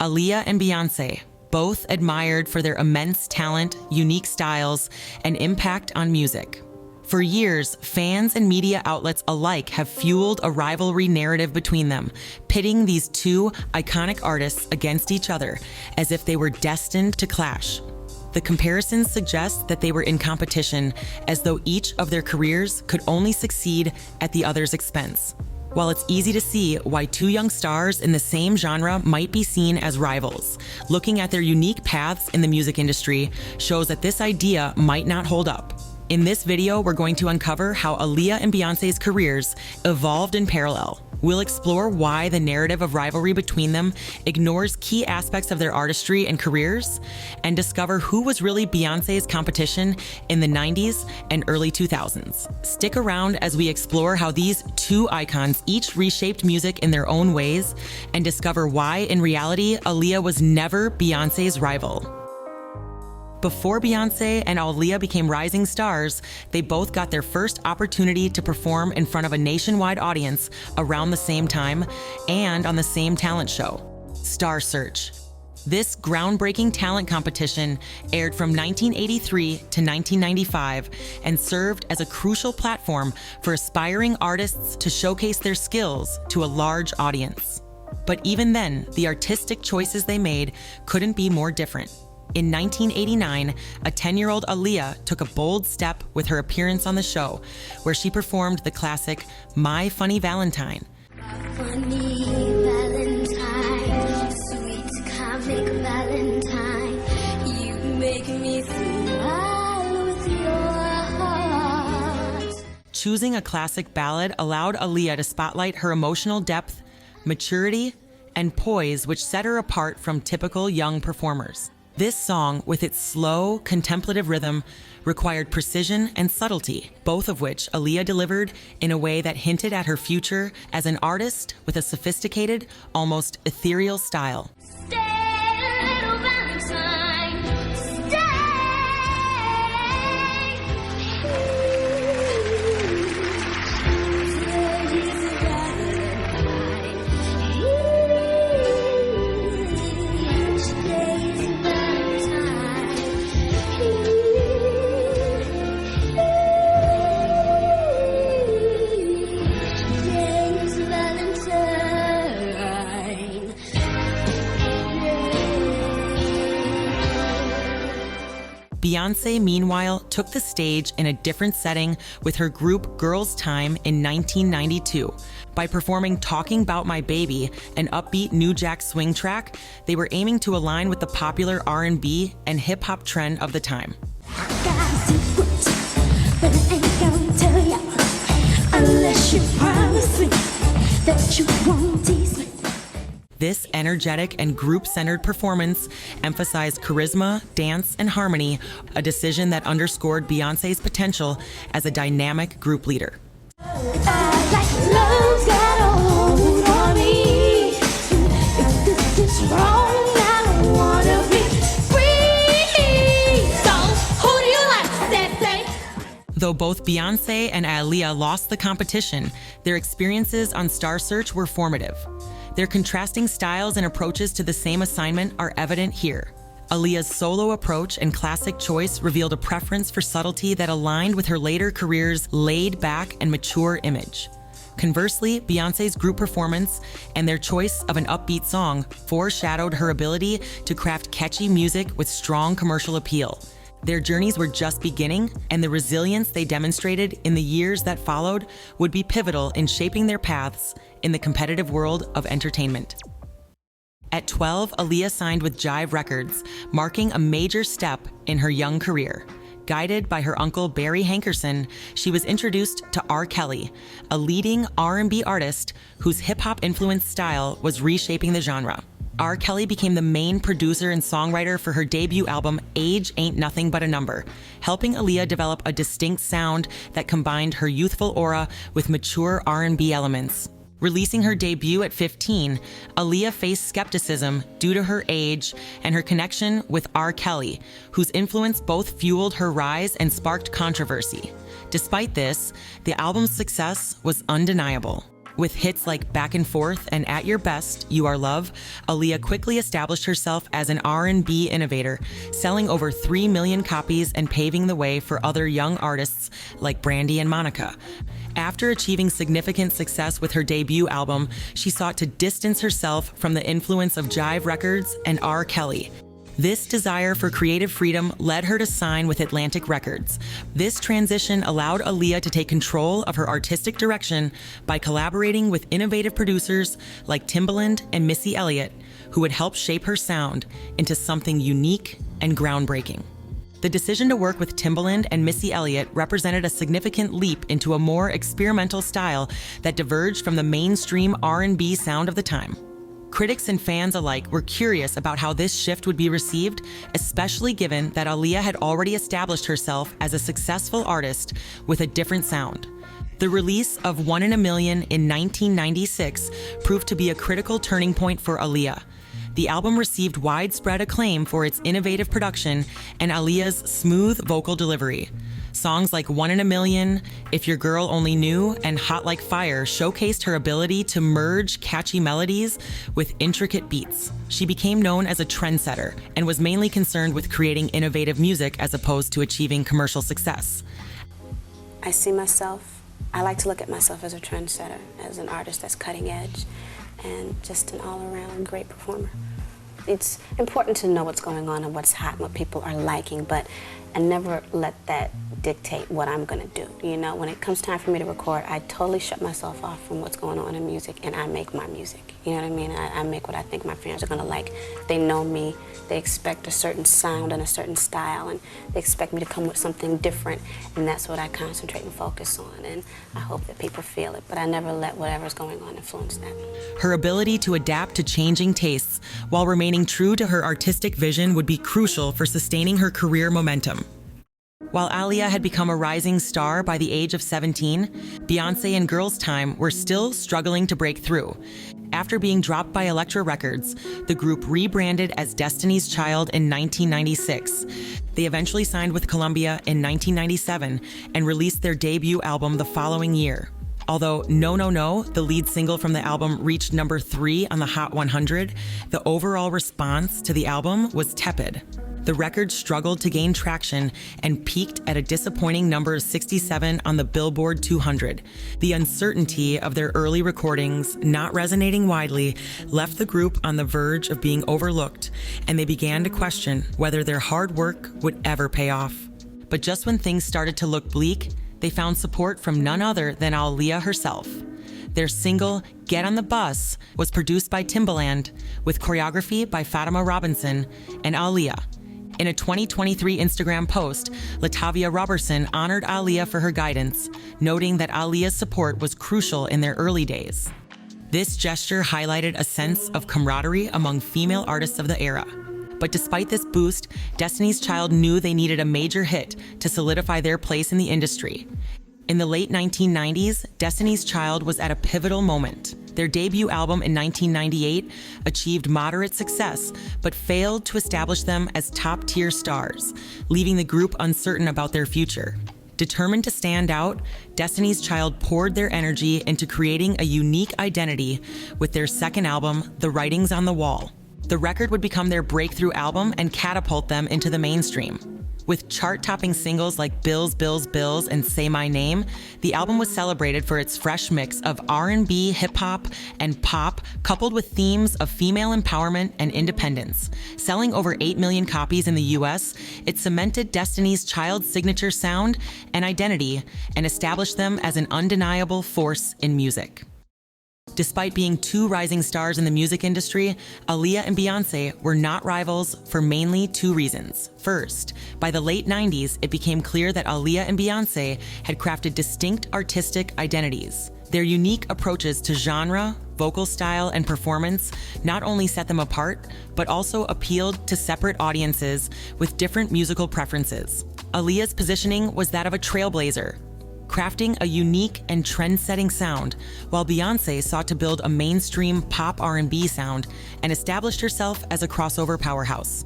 Aaliyah and Beyoncé, both admired for their immense talent, unique styles, and impact on music. For years, fans and media outlets alike have fueled a rivalry narrative between them, pitting these two iconic artists against each other as if they were destined to clash. The comparisons suggest that they were in competition, as though each of their careers could only succeed at the other's expense. While it's easy to see why two young stars in the same genre might be seen as rivals, looking at their unique paths in the music industry shows that this idea might not hold up. In this video, we're going to uncover how Aaliyah and Beyoncé's careers evolved in parallel. We'll explore why the narrative of rivalry between them ignores key aspects of their artistry and careers, and discover who was really Beyoncé's competition in the 90s and early 2000s. Stick around as we explore how these two icons each reshaped music in their own ways, and discover why, in reality, Aaliyah was never Beyoncé's rival. Before Beyoncé and Aaliyah became rising stars, they both got their first opportunity to perform in front of a nationwide audience around the same time and on the same talent show, Star Search. This groundbreaking talent competition aired from 1983 to 1995 and served as a crucial platform for aspiring artists to showcase their skills to a large audience. But even then, the artistic choices they made couldn't be more different. In 1989, a 10-year-old Aaliyah took a bold step with her appearance on the show, where she performed the classic My Funny Valentine. Funny Valentine, sweet comic Valentine, you make me smile with your heart. Choosing a classic ballad allowed Aaliyah to spotlight her emotional depth, maturity, and poise, which set her apart from typical young performers. This song, with its slow, contemplative rhythm, required precision and subtlety, both of which Aaliyah delivered in a way that hinted at her future as an artist with a sophisticated, almost ethereal style. Stay, little Valentine, stay. Beyoncé, meanwhile, took the stage in a different setting with her group Girls' Tyme in 1992. By performing Talking 'Bout My Baby, an upbeat new jack swing track, they were aiming to align with the popular R&B and hip-hop trend of the time. I got a secret, but I ain't gonna tell ya unless you promise me that you won't tease me. This energetic and group-centered performance emphasized charisma, dance, and harmony, a decision that underscored Beyoncé's potential as a dynamic group leader. I like love's got a hold on me. If this is wrong, I don't wanna be free. So who do you like, Sensei? Though both Beyoncé and Aaliyah lost the competition, their experiences on Star Search were formative. Their contrasting styles and approaches to the same assignment are evident here. Aaliyah's solo approach and classic choice revealed a preference for subtlety that aligned with her later career's laid-back and mature image. Conversely, Beyoncé's group performance and their choice of an upbeat song foreshadowed her ability to craft catchy music with strong commercial appeal. Their journeys were just beginning, and the resilience they demonstrated in the years that followed would be pivotal in shaping their paths in the competitive world of entertainment. At 12, Aaliyah signed with Jive Records, marking a major step in her young career. Guided by her uncle Barry Hankerson, she was introduced to R. Kelly, a leading R&B artist whose hip-hop influenced style was reshaping the genre. R. Kelly became the main producer and songwriter for her debut album, Age Ain't Nothing But a Number, helping Aaliyah develop a distinct sound that combined her youthful aura with mature R&B elements. Releasing her debut at 15, Aaliyah faced skepticism due to her age and her connection with R. Kelly, whose influence both fueled her rise and sparked controversy. Despite this, the album's success was undeniable. With hits like Back and Forth and At Your Best, You Are Love, Aaliyah quickly established herself as an R&B innovator, selling over 3 million copies and paving the way for other young artists like Brandy and Monica. After achieving significant success with her debut album, she sought to distance herself from the influence of Jive Records and R. Kelly. This desire for creative freedom led her to sign with Atlantic Records. This transition allowed Aaliyah to take control of her artistic direction by collaborating with innovative producers like Timbaland and Missy Elliott, who would help shape her sound into something unique and groundbreaking. The decision to work with Timbaland and Missy Elliott represented a significant leap into a more experimental style that diverged from the mainstream R&B sound of the time. Critics and fans alike were curious about how this shift would be received, especially given that Aaliyah had already established herself as a successful artist with a different sound. The release of One in a Million in 1996 proved to be a critical turning point for Aaliyah. The album received widespread acclaim for its innovative production and Aaliyah's smooth vocal delivery. Songs like One in a Million, If Your Girl Only Knew, and Hot Like Fire showcased her ability to merge catchy melodies with intricate beats. She became known as a trendsetter and was mainly concerned with creating innovative music as opposed to achieving commercial success. I like to look at myself as a trendsetter, as an artist that's cutting edge, and just an all-around great performer. It's important to know what's going on and what's hot and what people are liking, but I never let that dictate what I'm gonna do. You know, when it comes time for me to record, I totally shut myself off from what's going on in music, and I make my music. You know what I mean? I make what I think my fans are gonna like. They know me, they expect a certain sound and a certain style, and they expect me to come with something different, and that's what I concentrate and focus on, and I hope that people feel it, but I never let whatever's going on influence that. Her ability to adapt to changing tastes while remaining true to her artistic vision would be crucial for sustaining her career momentum. While Aaliyah had become a rising star by the age of 17, Beyonce and Girls' Tyme were still struggling to break through. After being dropped by Elektra Records, the group rebranded as Destiny's Child in 1996. They eventually signed with Columbia in 1997 and released their debut album the following year. Although No No No, the lead single from the album, reached number 3 on the Hot 100, the overall response to the album was tepid. The record struggled to gain traction and peaked at a disappointing number 67 on the Billboard 200. The uncertainty of their early recordings not resonating widely left the group on the verge of being overlooked, and they began to question whether their hard work would ever pay off. But just when things started to look bleak, they found support from none other than Aaliyah herself. Their single, Get on the Bus, was produced by Timbaland, with choreography by Fatima Robinson and Aaliyah. In a 2023 Instagram post, Latavia Robertson honored Aaliyah for her guidance, noting that Aaliyah's support was crucial in their early days. This gesture highlighted a sense of camaraderie among female artists of the era. But despite this boost, Destiny's Child knew they needed a major hit to solidify their place in the industry. In the late 1990s, Destiny's Child was at a pivotal moment. Their debut album in 1998 achieved moderate success, but failed to establish them as top-tier stars, leaving the group uncertain about their future. Determined to stand out, Destiny's Child poured their energy into creating a unique identity with their second album, The Writings on the Wall. The record would become their breakthrough album and catapult them into the mainstream. With chart-topping singles like Bills, Bills, Bills, and Say My Name, the album was celebrated for its fresh mix of R&B, hip-hop, and pop, coupled with themes of female empowerment and independence. Selling over 8 million copies in the US, it cemented Destiny's Child's signature sound and identity and established them as an undeniable force in music. Despite being two rising stars in the music industry, Aaliyah and Beyoncé were not rivals for mainly two reasons. First, by the late 90s, it became clear that Aaliyah and Beyoncé had crafted distinct artistic identities. Their unique approaches to genre, vocal style, and performance not only set them apart, but also appealed to separate audiences with different musical preferences. Aaliyah's positioning was that of a trailblazer, crafting a unique and trend-setting sound, while Beyoncé sought to build a mainstream pop R&B sound and established herself as a crossover powerhouse.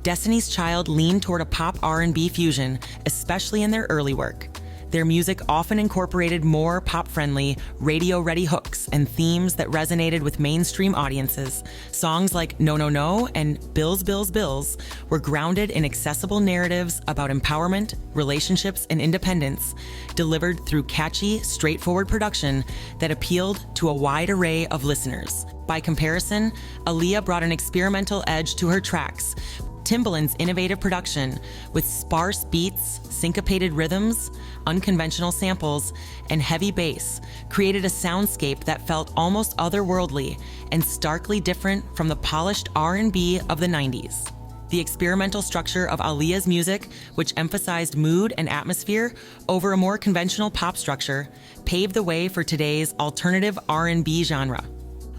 Destiny's Child leaned toward a pop R&B fusion, especially in their early work. Their music often incorporated more pop-friendly, radio-ready hooks and themes that resonated with mainstream audiences. Songs like No No No and Bills Bills Bills were grounded in accessible narratives about empowerment, relationships, and independence, delivered through catchy, straightforward production that appealed to a wide array of listeners. By comparison, Aaliyah brought an experimental edge to her tracks. Timbaland's innovative production, with sparse beats, syncopated rhythms, unconventional samples, and heavy bass, created a soundscape that felt almost otherworldly and starkly different from the polished R&B of the 90s. The experimental structure of Aaliyah's music, which emphasized mood and atmosphere over a more conventional pop structure, paved the way for today's alternative R&B genre.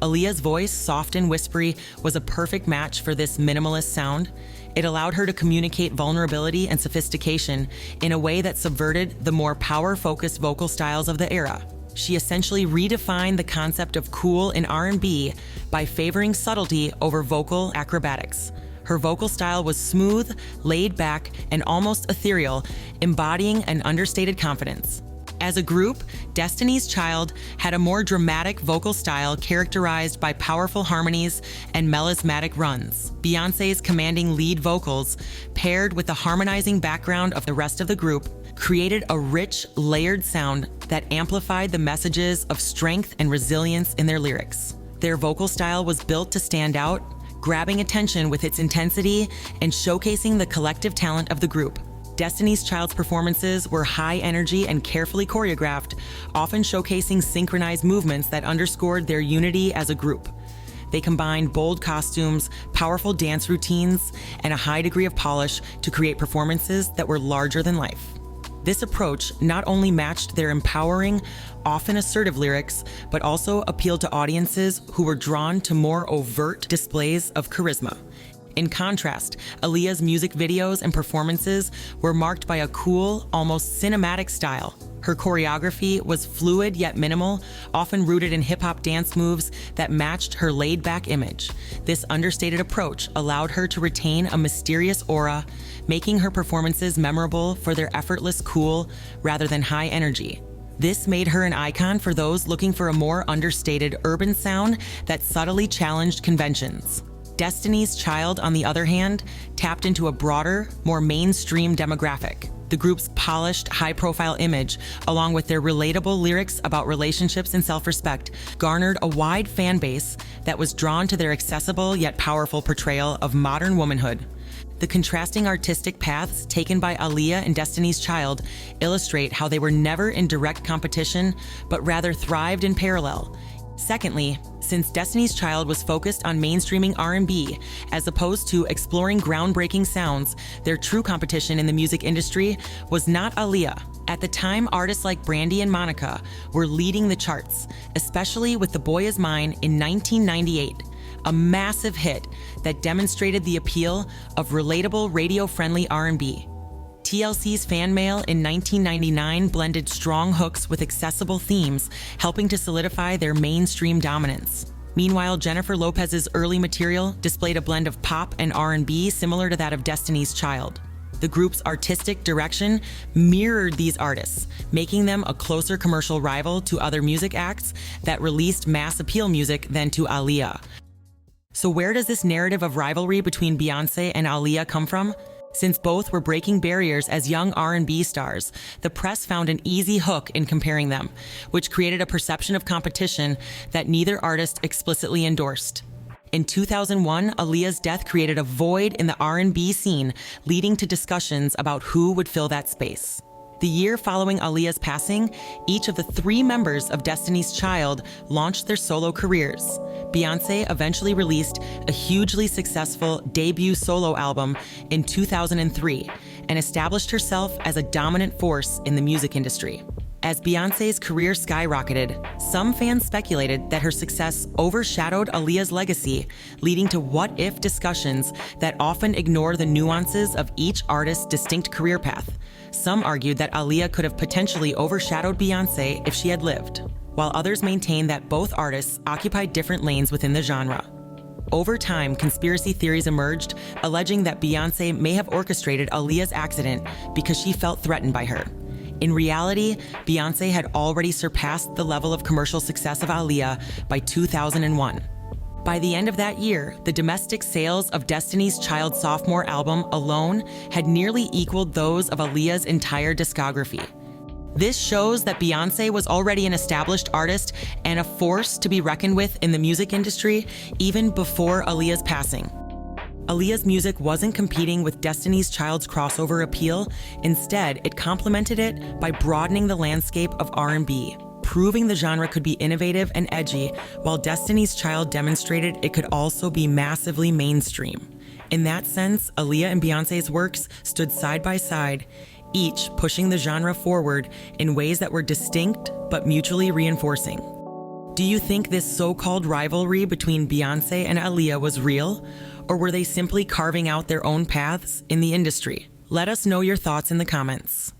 Aaliyah's voice, soft and whispery, was a perfect match for this minimalist sound. It allowed her to communicate vulnerability and sophistication in a way that subverted the more power-focused vocal styles of the era. She essentially redefined the concept of cool in R&B by favoring subtlety over vocal acrobatics. Her vocal style was smooth, laid back, and almost ethereal, embodying an understated confidence. As a group, Destiny's Child had a more dramatic vocal style characterized by powerful harmonies and melismatic runs. Beyoncé's commanding lead vocals, paired with the harmonizing background of the rest of the group, created a rich, layered sound that amplified the messages of strength and resilience in their lyrics. Their vocal style was built to stand out, grabbing attention with its intensity and showcasing the collective talent of the group. Destiny's Child's performances were high energy and carefully choreographed, often showcasing synchronized movements that underscored their unity as a group. They combined bold costumes, powerful dance routines, and a high degree of polish to create performances that were larger than life. This approach not only matched their empowering, often assertive lyrics, but also appealed to audiences who were drawn to more overt displays of charisma. In contrast, Aaliyah's music videos and performances were marked by a cool, almost cinematic style. Her choreography was fluid yet minimal, often rooted in hip-hop dance moves that matched her laid-back image. This understated approach allowed her to retain a mysterious aura, making her performances memorable for their effortless cool rather than high energy. This made her an icon for those looking for a more understated urban sound that subtly challenged conventions. Destiny's Child, on the other hand, tapped into a broader, more mainstream demographic. The group's polished, high-profile image, along with their relatable lyrics about relationships and self-respect, garnered a wide fan base that was drawn to their accessible yet powerful portrayal of modern womanhood. The contrasting artistic paths taken by Aaliyah and Destiny's Child illustrate how they were never in direct competition, but rather thrived in parallel. Secondly, since Destiny's Child was focused on mainstreaming R&B as opposed to exploring groundbreaking sounds, their true competition in the music industry was not Aaliyah. At the time, artists like Brandy and Monica were leading the charts, especially with The Boy Is Mine in 1998, a massive hit that demonstrated the appeal of relatable radio-friendly R&B. TLC's fan mail in 1999 blended strong hooks with accessible themes, helping to solidify their mainstream dominance. Meanwhile, Jennifer Lopez's early material displayed a blend of pop and R&B similar to that of Destiny's Child. The group's artistic direction mirrored these artists, making them a closer commercial rival to other music acts that released mass appeal music than to Aaliyah. So where does this narrative of rivalry between Beyoncé and Aaliyah come from? Since both were breaking barriers as young R&B stars, the press found an easy hook in comparing them, which created a perception of competition that neither artist explicitly endorsed. In 2001, Aaliyah's death created a void in the R&B scene, leading to discussions about who would fill that space. The year following Aaliyah's passing, each of the 3 members of Destiny's Child launched their solo careers. Beyoncé eventually released a hugely successful debut solo album in 2003 and established herself as a dominant force in the music industry. As Beyoncé's career skyrocketed, some fans speculated that her success overshadowed Aaliyah's legacy, leading to what-if discussions that often ignore the nuances of each artist's distinct career path. Some argued that Aaliyah could have potentially overshadowed Beyoncé if she had lived, while others maintained that both artists occupied different lanes within the genre. Over time, conspiracy theories emerged, alleging that Beyoncé may have orchestrated Aaliyah's accident because she felt threatened by her. In reality, Beyoncé had already surpassed the level of commercial success of Aaliyah by 2001. By the end of that year, the domestic sales of Destiny's Child sophomore album alone had nearly equaled those of Aaliyah's entire discography. This shows that Beyoncé was already an established artist and a force to be reckoned with in the music industry even before Aaliyah's passing. Aaliyah's music wasn't competing with Destiny's Child's crossover appeal. Instead, it complemented it by broadening the landscape of R&B, proving the genre could be innovative and edgy, while Destiny's Child demonstrated it could also be massively mainstream. In that sense, Aaliyah and Beyoncé's works stood side by side, each pushing the genre forward in ways that were distinct but mutually reinforcing. Do you think this so-called rivalry between Beyoncé and Aaliyah was real, or were they simply carving out their own paths in the industry? Let us know your thoughts in the comments.